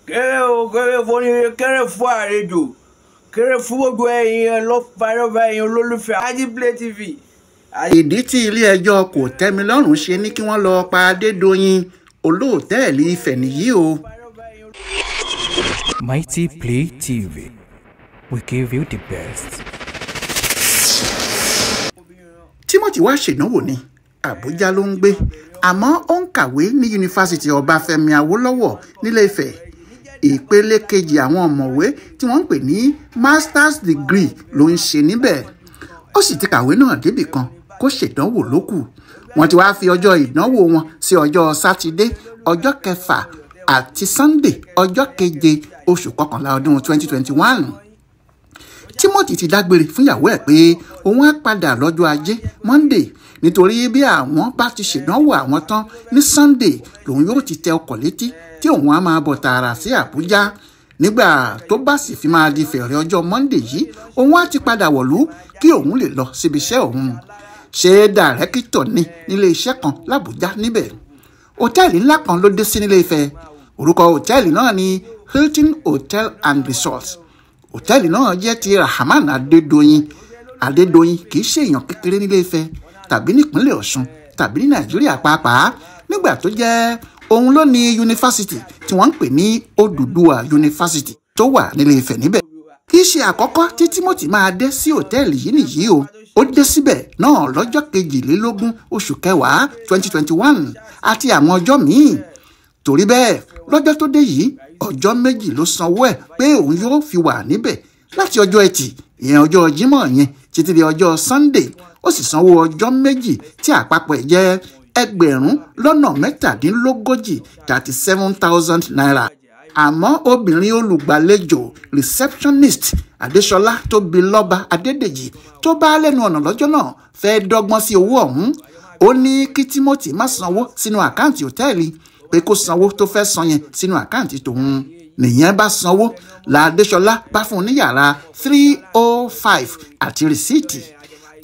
kéré foni kéré fún àlejò kéré fún gbogbo ẹ̀yin lọ́fàlọ́fà ẹ̀yin olólùfẹ́ Ajiplay TV. ìdí tí ilé-ẹjọ́ kòtẹ́milọ́rùn ṣe ní kí wọ́n lọ pa Adédoyin olóòtẹ́ẹ̀lì Ifẹ̀ nìyí o. Mighty TV, we give you the best. Timothy wá ṣèdánwò ní Àbújá ló ń gbé àmọ́ ó ń kàwé ní yunifásitì Ọbáfẹ́mi Awólọ́wọ̀ nílé Ifẹ̀. Ìpele kejì àwọn ọ̀mọ̀wé tí wọ́n ń pè ní masters degree ló ń ṣe níbẹ̀. Ó sì ti kàwé náà débì kan kó ṣèdánwò lókù. Wọ́n ti wá fi ọjọ́ ìdánwò wọn sí ọjọ́ Sátidé ọjọ́ 6 àti Sunday ọjọ́ 7 oṣù kọkànlá ọdún 2021. Timothy ti dágbére fún ìyàwó ẹ̀ pé òun á padà lọ́jọ́ Ajé Monday nítorí bí àwọn bá ti ṣèdánwò àwọn tán ní Sunday lòun yóò ti tẹ ọkọ̀ létí tí òun á máa bọ̀ tààrà sí Àbújá. Nígbà tó bá sì fi máa di fẹ̀rẹ̀ ọjọ́ Monday yìí òun á ti padà wọ̀lú kí òun lè lọ síbi iṣẹ́ òun. Ṣé dàrẹ́kítọ̀ ní nílé iṣẹ́ kan l'Àbújá níbẹ̀. Hòtẹ́ẹ̀lì ńlá kan ló dé sí nílé Ifẹ̀. Orúkọ hòtẹ́ẹ̀lì náà ni Hilton Hotel and Resorts. Hòtẹ́ẹ̀lì náà jẹ́ ti Rahman Adédoyin. Adédoyin kì í ṣe èèyàn kékeré nílé Ifẹ̀ tàbí nípínlẹ̀ Ọ̀ṣun tàbí ní Nàìjíríà pàápàá nígbà tó jẹ́ òun ló ní yunifásitì tí wọ́n ń pè ní Odùduwà yunifásitì tó wà nílé Ifẹ̀ níbẹ̀. Kì í ṣe àkọ́kọ́ tí Timothy máa dé sí hòtẹ́ẹ̀lì yìí nìyí o. Ó dé síbẹ̀ náà lọ́jọ́ 22 oṣù kẹwàá 2021 àti àwọn ọjọ́ míì. Torí bẹ́ẹ̀ lọ́jọ́ tó dé yìí ọjọ́ 2 ló sanwó ẹ̀ pé òun yóò fi wà níbẹ̀ láti ọjọ́ Ẹtì ìyẹn ọjọ́ Jímọ̀ yẹn títí di ọjọ́ Sunday. Ó sì sanwó ọjọ́ 2 tí àpapọ̀ ẹ̀ jẹ́ 37,000 37,000 naira. Àmọ́ obìnrin olùgbàlejò receptionist Adéṣọlá Tóbilọ́ba Adédèjì tó bá lẹ́nu ọ̀nà lọ́jọ́ náà fẹ́ dọ́gbọ́n sí owó ọ̀hún. Ó ní kí Timothy má sanwó sínú àkáǹtì hòtẹ́ẹ̀lì pé kó sanwó tó fẹ́ san yẹn sínú àkáǹtì tòun. Nìyẹn bá sanwó la Adéṣọlá bá fún un ní yàrá 305 àti rìsíìtì.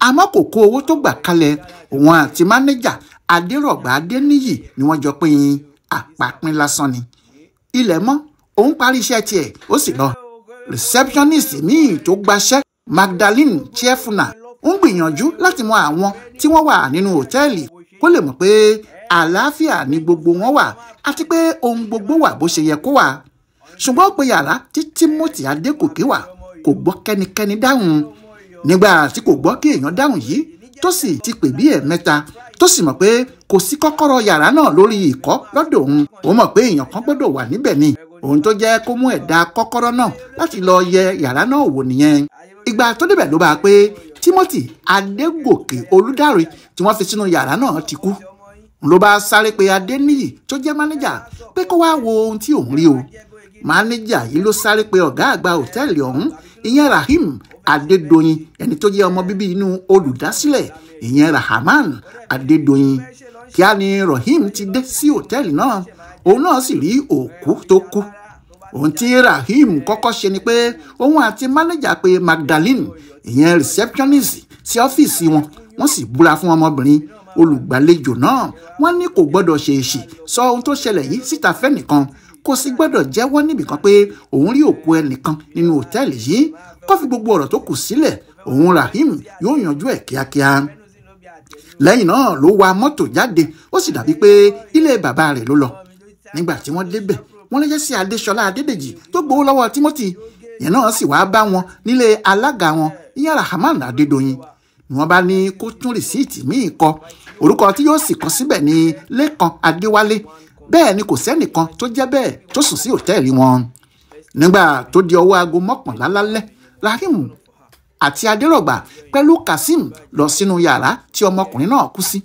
Àmọ́ kò kó owó tó gbà kalẹ̀. Òun àti mánéjà Adérọ̀gbà Adéníyì ni wọ́n jọ pín àpapín lásán ni. Ilẹ̀ mọ́ òun parí iṣẹ́ tiẹ̀ ó sì lọ. Receptionist míì tó gbaṣẹ́ Magdalene Chiefuna ń gbìyànjú láti mọ àwọn tí wọ́n wà nínú hòtẹ́ẹ̀lì kó lè mọ̀ pé àlàáfíà ni gbogbo wọn wà àti pé ohun gbogbo wà bó ṣe yẹ kó wà. Ṣùgbọ́n ó pe yàrá tí Timothy Adégòkè wà kò gbọ́ kẹ́nikẹ́ni dáhùn. Nígbà tí kò gbọ́ kí èèyàn dáhùn yìí tó sì ti pè bí ẹ̀mẹ́ta tó sì mọ̀ pé kò sí kọ́kọ́rọ́ yàrá náà lórí ìkọ́ lọ́dọ̀ òun. Ó mọ̀ pé èèyàn kan gbọ́dọ̀ wà níbẹ̀ ni. Òun tó jẹ́ kó mú ẹ̀dà kọ́kọ́rọ́ náà láti lọ yẹ yàrá náà wò nìyẹn. Ìgbà tó débẹ̀ ló bá pé Timothy Adégòkè Olúdáre tí wọ́n fi sínú yàrá náà ti kú. Ló bá sáré pé Adéníyì tó jẹ́ mánéjà pé kó wá wo ohun tí òun rí o. Mánéjà yìí ló sáré pé ọ̀gá àgbà hòtẹ́ẹ̀lì ọ̀hún ìyẹn Rahim Adédoyin ẹni tó jẹ́ ọmọ bíbí inú olùdásílẹ̀ ìyẹn Rahman Adédoyin. Kíá ni Rahim ti dé sí hòtẹ́ẹ̀lì náà. Òun náà sì rí òkú tó kú. Ohun tí Rahim kọ́kọ́ ṣe ni pé òun àti mánéjà pé Magdalene ìyẹn receptionist sí ọ́fíìsì wọn. Wọ́n sì búra fún ọmọbìnrin olùgbàlejò náà. Wọ́n ní kò gbọ́dọ̀ ṣe èṣì sọ ohun tó ṣẹlẹ̀ yìí síta fẹ́nìkan. Kò sì gbọ́dọ̀ jẹ́wọ́ níbìkan pé òun rí òkú ẹnìkan nínú hòtẹ́ẹ̀lì yìí. Kó fi gbogbo ọ̀rọ̀ tó kù sílẹ̀ òun Rahim yóò yanjú ẹ̀ kíákíá. Lẹ́yìn náà ló wa mọ́tò jáde ó sì dàbí pé ilé bàbá rẹ̀ ló lọ. Nígbà tí wọ́n débẹ̀ wọ́n lẹ́jẹ́ sí Adéṣọlá Adédèjì tó gbowó lọ́wọ́ Timothy. Ìyẹn náà sì wá bá wọn nílé alága wọn ìyẹn Rahman Adédoyin. Ni wọ́n bá ní kó tún rìsíìtì míì kọ. Orúkọ tí yóò sì kọ síbẹ̀ ni Lékan Adéwálé. Bẹ́ẹ̀ ni kò sẹ́nìkan tó jẹ́ bẹ́ẹ̀ tó sùn sí hòtẹ́ẹ̀lì wọn. Nígbà tó di ọwọ́ aago 11 lálẹ́ Rahim àti Adérọ̀gbà pẹ̀lú Kasim lọ sínú yàrá tí ọmọkùnrin náà kú sí.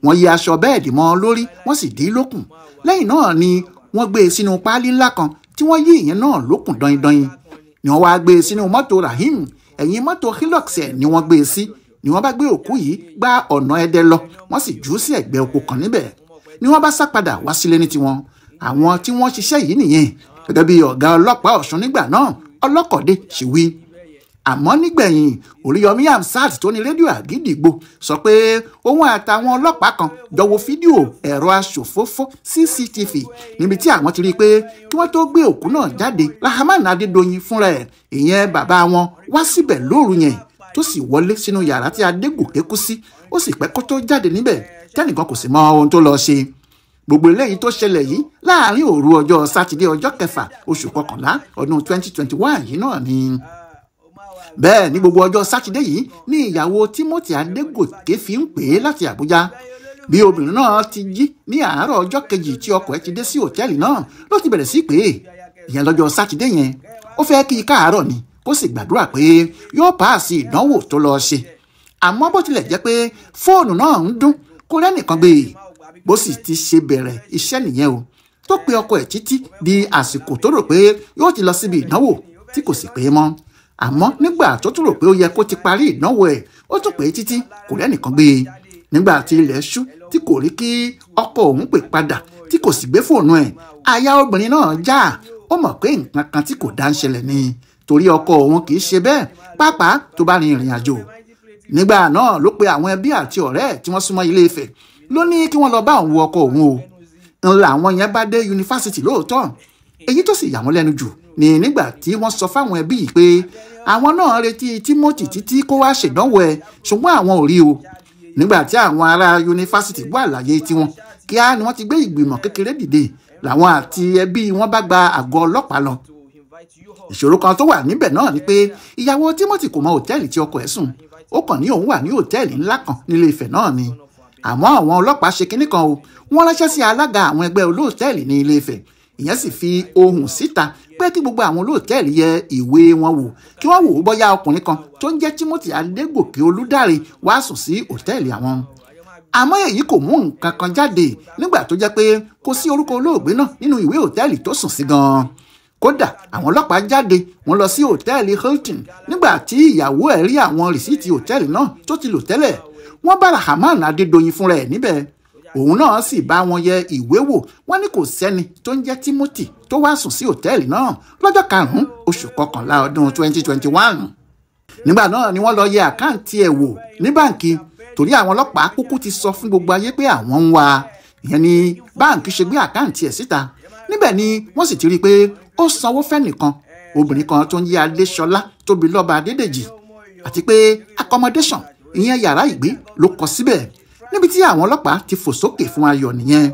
Wọ́n yí aṣọ bẹ́ẹ̀dì mọ́ lórí wọ́n sì dí lókùn. Lẹ́yìn náà ni wọ́n gbé e sínú páálí ńlá kan tí wọ́n yí ìyẹn náà lókùn dọ̀yìndọ̀yìn. Ni wọ́n wá gbé e sínú mọ́tò Rahim ẹ̀yìn mọ́tò Hilux ẹ̀ ni wọ́n gbé e sí. Ni wọ́n bá gbé òkú yìí gba ọ̀nà Ẹdẹ lọ wọ́n sì jù ú sí ẹ̀gbẹ́ oko kan níbẹ̀. Ni wọ́n bá sá padà wá sílé ní tiwọn. Àwọn tí wọ́n ṣiṣẹ́ yìí nìyẹn gẹ́gẹ́ bí ọ̀gá ọlọ́pàá Ọ̀ṣun nígbà náà Ọlọ́kọ̀dé ṣì wí. àmọ́ nígbẹ̀yìn Oríyọmí Hamzat tó ní rédíò Àgídìgbò sọ pé òun àtàwọn ọlọ́pàá kan jọ wo fídíò ẹ̀rọ aṣòfófó CCTV níbi tí àwọn ti rí i pé kí wọ́n tó gbé òkú náà jáde Rahman Adédoyin fúnra ẹ̀ ìyẹn bàbá wọn wá síbẹ̀ lóru yẹn tó sì wọlé sínú yàrá tí Adégòkè kú sí ó sì pẹ́ kó tó jáde níbẹ̀ tẹ́nìkan kò sì mọ ohun tó lọ ṣe. Gbogbo eléyìí tó ṣẹlẹ̀ yìí láàrin òru ọjọ́ sátidé ọjọ́ kẹfà oṣù kọkànlá ọdún 2021 yìí náà ni. Bẹ́ẹ̀ ní gbogbo ọjọ́ sátidé yìí ní ìyàwó Timothy Adégòkè fi ń pè é láti Àbújá. Bí obìnrin náà ti jí ní àárọ̀ ọjọ́ kejì tí ọkọ ẹ̀ ti dé sí òtẹ́ẹ̀lì náà ló ti bẹ̀rẹ̀ sí pé ìyẹn lọ́jọ́ sátidé yẹn ó fẹ́ kí i káàárọ̀ ni kó sì gbàdúrà pé yóò páàsì ìdánwò tó lọ ṣe. Àmọ́ bó tilẹ̀ jẹ́ pé fóònù náà ń dún kó rẹ́nìkan gbé e bó sì ti ṣe bẹ̀rẹ̀ iṣẹ́ nìyẹn o tó pe ọkọ ẹ̀ títí di àsìkò tó rò pé yóò ti lọ síbi ìdánwò tí kò sì pé mọ́. Àmọ́ nígbà tó tún rò pé ó yẹ kó ti parí ìdánwò ẹ̀ ó tún pè é títí kò rẹ́nìkan gbé e. Nígbà tí ilẹ̀ ṣú tí kò rí kí ọkọ òun pè padà tí kò sì gbé fóònù ẹ̀ àyà obìnrin náà já ó mọ̀ pé nǹkan kan tí kò dá ń ṣẹlẹ̀ ni torí ọkọ òun kì í ṣe bẹ́ẹ̀ pàápàá tó bá rin ìrìn àjò. Nígbà náà ló pe àwọn ẹbí àti ọ̀rẹ́ tí wọ́n súnmọ́ Ilé Ifẹ̀ ló ní kí wọ́n lọ bá òun wo ọkọ òun o. Ńlá àwọn yẹn bá dé yunifásitì lóòótọ́ èyí tó sì yà wọ́n lẹ́nu jù ní nígbà tí wọ́n sọ fáwọn ẹbí yìí pé àwọn náà retí Timothy títí kó wá ṣèdánwò ẹ̀ ṣùgbọ́n àwọn ò rí o. Nígbà tí àwọn ará yunifásitì gbọ́ àlàyé tiwọn kíá ni wọ́n ti gbé ìgbìmọ̀ kékeré dìde làwọn àti ẹbí wọn bá gba àgọ́ ọlọ́pàá lọ. Ìṣòro kan tó wà níbẹ̀ náà ni pé ìyàwó Timothy kò mọ òtẹ́ẹ̀lì tí ọkọ ẹ̀ sùn ó kàn ní òun wà ní òtẹ́ẹ̀lì ńlá kan nílé Ifẹ̀ náà ni. Àmọ́ àwọn ọlọ́pàá ṣe kinní kan o wọ́n ránṣẹ́ sí alága àwọn ẹgbẹ́ olóòtẹ́ẹ̀lì ní Ilé Ifẹ̀ ìyẹn sì fi ohùn síta pé kí gbogbo àwọn olóòtẹ́ẹ̀lì yẹ ìwé wọn wò kí wọ́n wò ó bóyá ọkùnrin kan tó ń jẹ́ Timothy Adégòkè Olúdáre wá sùn sí òtẹ́ẹ̀lì àwọn. Àmọ́ èyí kò mú nǹkan kan jáde nígbà tó jẹ́ pé kò sí orúkọ olóògbé náà nínú ìwé òtẹ́ẹ̀lì tó sùn sí gan-an. Kódà àwọn ọlọ́pàá jáde wọ́n lọ sí òtẹ́ẹ̀lì Hilton nígbà tí ìyàwó ẹ̀ rí àwọn rìsíìtì òtẹ́ẹ̀lì náà tó ti lò tẹ́lẹ̀. Wọ́n bá Rahman Adédoyin fúnra ẹ̀ níbẹ̀ òun náà sì bá wọn yẹ ìwé wò wọ́n ní kò sẹ́ni tó ń jẹ́ Timothy tó wá sùn sí òtẹ́ẹ̀lì náà lọ́jọ́ 5 oṣù kọkànlá ọdún 2021. Nígbà náà ni wọ́n lọ yẹ àkáǹtì ẹ̀ wò ní báǹkì torí àwọn ọlọ́pàá kúkú ti sọ fún gbogbo ayé pé àwọn ń wá ìyẹn ni báǹkì ṣe gbé àkáǹtì ẹ̀ síta. Níbẹ̀ ni wọ́n sì ti rí i pé ó sanwó fẹ́nìkan obìnrin kan tó ń yé Adéṣọlá Tóbilọ́ba Adédèjì àti pé accommodation ìyẹn yàrá ìgbé ló kọ síbẹ̀. Níbi tí àwọn ọlọ́pàá ti fò sókè fún ayọ̀ nìyẹn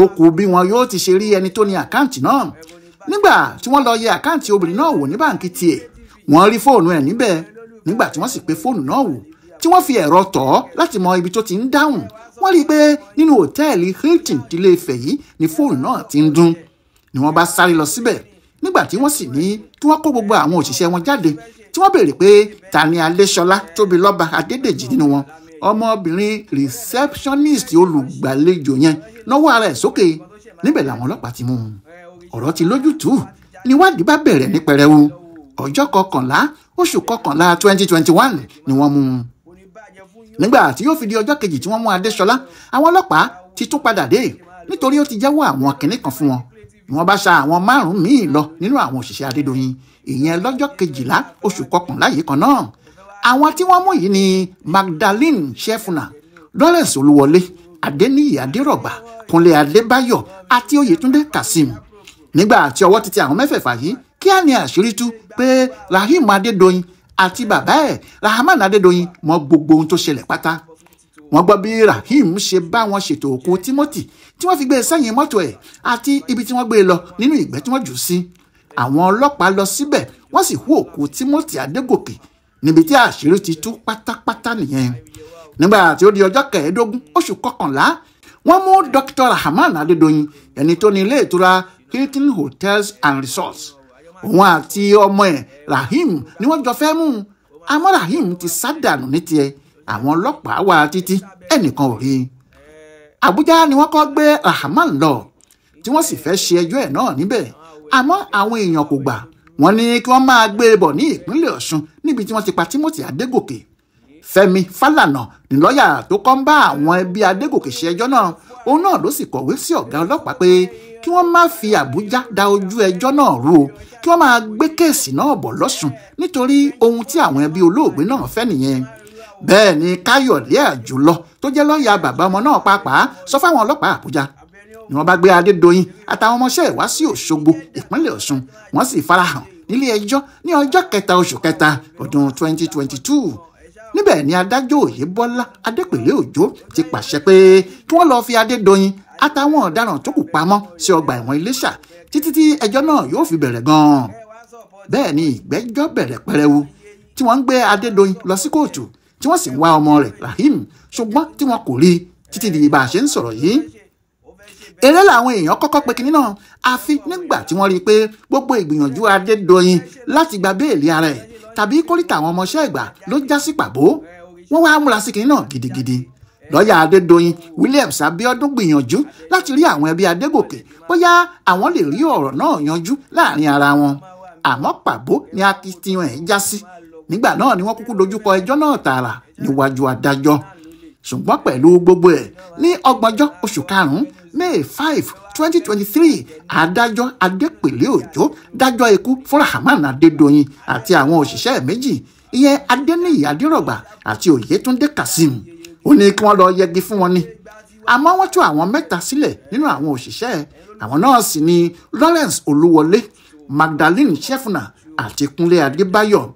ó kù bí wọn yóò ti ṣe rí ẹni tó ní àkáǹtì náà. Nígbà tí wọ́n lọ yẹ àkáǹtì obìnrin náà wò ní báǹkì tiẹ̀ wọ́n rí fóònù ẹ̀ níbẹ̀. Nígbà tí wọ́n sì pe fóònù náà wò tí wọ́n fi ẹ̀rọ tọ̀ ọ́ láti mọ ibi tó ti ń dáhùn wọ́n rí i pé nínú òtẹ́ẹ̀lì Hilton Ilé Ifẹ̀ yìí ni fóònù náà ti ń dún. Ni wọ́n bá sáré lọ síbẹ̀ nígbà tí wọ́n sì ní kí wọ́n kó gbogbo àwọn òṣìṣẹ́ wọn jáde tí wọ́n béèrè pé ta ni Adéṣọlá Tóbilọ́ba Adédèjì nínú wọn. Ọmọbìnrin receptionist olùgbàlejò yẹn náwó ara ẹ̀ sókè níbẹ̀ làwọn ọlọ́pàá ti mú un. Ọ̀rọ̀ ti lójútùú níwádìí bá bẹ̀rẹ̀ ní pẹrẹwu. Ọjọ́ 11 oṣù kọkànlá 2021 ni wọ́n mú un. Nígbà tí yóò fi di ọjọ́ kejì tí wọ́n mú Adéṣọlá àwọn ọlọ́pàá ti tún padà dé nítorí ó ti jẹ́wọ́ àwọn kinní kan fún wọn. Wọ́n bá ṣa àwọn 5 míì lọ nínú àwọn òṣìṣẹ́ Adédoyin ìyẹn lọ́jọ́ 12 oṣù kọkànlá yìí kan náà. Àwọn tí wọ́n mú yìí ni Magdalene Shefuna, Lawrence Olúwọlé, Adéníyì Adérọ̀gbà, Kúnlé Adébáyọ̀ àti Oyètúndé Kasim. Nígbà tí ọwọ́ ti tẹ àwọn mẹ́fẹ̀ẹ̀fà yìí kíá ni àṣírí tú pé Rahim Adédoyin àti bàbá ẹ̀ Rahman Adédoyin mọ gbogbo ohun tó ṣẹlẹ̀ pátá. Wọ́n gbọ́ bí Rahim ṣe bá wọn ṣètò òkú Timothy tí wọ́n fi gbé sẹ́yìn mọ́tò ẹ̀ àti ibi tí wọ́n gbé lọ nínú ìgbẹ́ tí wọ́n jù sí. Àwọn ọlọ́pàá lọ síbẹ̀ wọ́n sì hú òkú Timothy Adégòkè níbi tí àṣírí ti tú pátápátá nìyẹn. Nígbà tí ó di ọjọ́ 15 oṣù kọkànlá wọ́n mú Dr. Rahman Adédoyin ẹni tó ní ilé ìtura Hilton Hotels and Resorts. Òun àti ọmọ ẹ̀ Rahim ni wọ́n jọ fẹ́ mú un àmọ́ Rahim ti sá dànù ní tiẹ̀ àwọn ọlọ́pàá wá títí ẹnìkan ò rí. Àbújá ni wọ́n kọ́ gbé Rahman lọ tí wọ́n sì fẹ́ ṣe ẹjọ́ ẹ̀ náà níbẹ̀ àmọ́ àwọn èèyàn kò gbà wọ́n ní kí wọ́n máa gbé e bọ̀ ní ìpínlẹ̀ Ọ̀ṣun níbi tí wọ́n ti pa Timothy Adégòkè. Fẹ́mi Fálànà ní lọ́ọ̀yà tó kọ́ ń bá àwọn ẹbí Adégòkè ṣe ẹjọ́ náà, òun náà ló sì kọ̀wé sí ọ̀gá ọlọ́pàá pé kí wọ́n má fi Àbújá da ojú ẹjọ́ náà rú o, kí wọ́n máa gbé kéèsì náà bọ̀ lọ́sùn nítorí ohun tí àwọn ẹbí olóògbé náà fẹ́ nìyẹn. Bẹ́ẹ̀ ni Káyọ̀dé Àjùlọ tó jẹ́ lọ́ọ̀yà bàbá ọmọ náà pàápàá sọ fáwọn ọlọ́pàá Àbújá ni wọ́n bá gbé Adédoyin àtàwọn ọmọọṣẹ́ ẹ̀ wá sí Òṣogbo ìpínlẹ̀ Ọ̀ṣun, wọ́n sì farahàn nílé ẹjọ́ ní ọjọ́ 3 oṣù kẹta ọdún 2022. Níbẹ̀ ni adájọ́ Oyèbọ́lá Adépèlé Òjó ti pàṣẹ pé kí wọ́n lọ́ọ́ fi Adédoyin àtàwọn ọ̀daràn tó kù pamọ́ sí ọgbà ẹ̀wọ̀n Iléṣà títí tí ẹjọ́ náà yóò fi bẹ̀rẹ̀ gan-an. Bẹ́ẹ̀ ni ìgbẹ́jọ́ bẹ̀rẹ̀ pẹrẹwu tí wọ́n ń gbé Adédoyin lọ sí kóòtù tí wọ́n sì ń wá ọmọ rẹ̀ Rahim, ṣùgbọ́n tí wọn kò rí títí di bá a ṣe ń sọ̀rọ̀ yìí. Eré làwọn èèyàn kọ́kọ́ pe kinní náà, àfi nígbà tí wọ́n rí i pé gbogbo ìgbìyànjú Adédoyin láti gba béèlì ara ẹ̀ tàbí kórìtà àwọn ọmọọṣẹ́ ìgbà ló já sí pàbó. Wọ́n wá múra sí kinní náà gidigidi. Lọ́ọ̀yà Adédoyin Williams Abíọ́dún gbìyànjú láti rí àwọn ẹbí Adégòkè bóyá àwọn lè rí ọ̀rọ̀ náà yanjú láàrin ara wọn, àmọ́ pàbó ni akitiyan ẹ̀ já sí. Nígbà náà ni wọ́n kúkú dojúkọ ẹjọ́ náà tààrà níwájú adájọ́. Ṣùgbọ́n pẹ̀lú gbogbo ẹ̀, ní 30 oṣù karùn-ún May 5, 2023, adájọ́ Adépèlé Òjó dájọ́ ikú fún Rahman Adédoyin àti àwọn òṣìṣẹ́ méjì, ìyẹn Adéníyì Adérọ̀gbà àti Oyètúndé Kazeem. Ó ní kí wọ́n lọ yẹgi fún wọn ni. Àmọ́ wọ́n tú àwọn 3 sílẹ̀ nínú àwọn òṣìṣẹ́. Àwọn náà sì ni Lawrence Olúwọlé, Magdalene Shefuna àti Kúnlé Adébáyọ̀.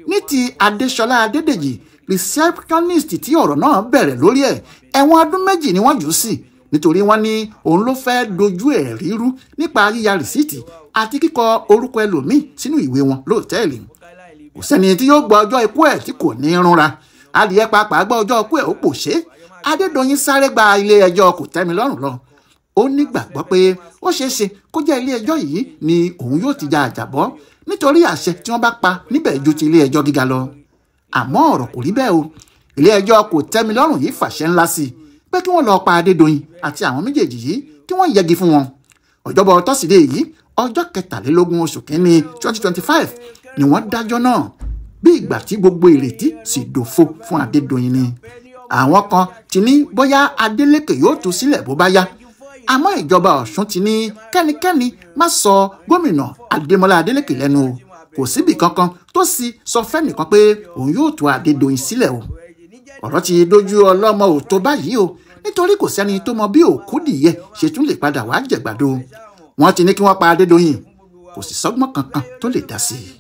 Ní ti Adéṣọlá Adédèjì, receptionist tí ọ̀rọ̀ náà bẹ̀rẹ̀ lórí ẹ̀, ẹ̀wọ̀n ọdún 2 ni wọ́n jù ú sí nítorí wọ́n ní òun ló fẹ́ dojú ẹ̀ rírú nípa yíya rìsíìtì àti kíkọ orúkọ ẹlòmíì sínú ìwé wọn lóòtẹ́ẹ̀lì. Kò sẹ́ni tí yóò gbọ́ ọjọ́ ikú ẹ̀ tí kò ní rúnra. Adìyẹ pàápàá gbọ́ ọjọ́ ikú ẹ̀ ó pòṣé. Adédoyin sáré gba ilé ẹjọ́ kòtẹ́milọ́rùn lọ. Ó nígbàgbọ́ pé ó ṣeéṣe kó jẹ́ ilé ẹjọ́ yìí ni òun yóò ti ja àjàbọ́ nítorí àṣẹ tí wọ́n bá pa níbẹ̀ ju ti ilé ẹjọ́ gíga lọ. Àmọ́ ọ̀rọ̀ kò rí bẹ́ẹ̀ o. Ilé ẹjọ́ kòtẹ́milọ́rùn yìí fàṣẹ ńlá sí i pé kí wọ́n lọ pa Adédoyin àti àwọn méjèèjì yìí kí wọ́n yẹgi fún wọn. Ọjọ́bọ̀ tọ́sídẹ̀ẹ́ yìí ọjọ́ 23 oṣù kínní 2025 ni wọ́n dájọ́ náà bí ìgbà tí gbogbo ìrètí sì dòfo fún Adédoyin ni. Àwọn kan ti ní bóyá Adélékè yóò tú sílẹ̀ bó bá yá, àmọ́ ìjọba Ọ̀ṣun ti ní kẹ́nikẹ́ni má sọ gómìnà Adémọ́lá Adélékè lẹ́nu o. Kò síbì kankan tó sì sọ fẹ́nìkan pé òun yóò tú Adédoyin sílẹ̀ o. Ọ̀rọ̀ ti dojú ọlọ́mọ òtó báyìí o, nítorí kò sẹ́ni tó mọ bí Òkúdìyẹ ṣe tún lè padà wá jẹ̀gbàdo. Wọ́n ti ní kí wọ́n pa Adédoyin, kò sì sọ́gbọ́n kankan tó lè dá sí i.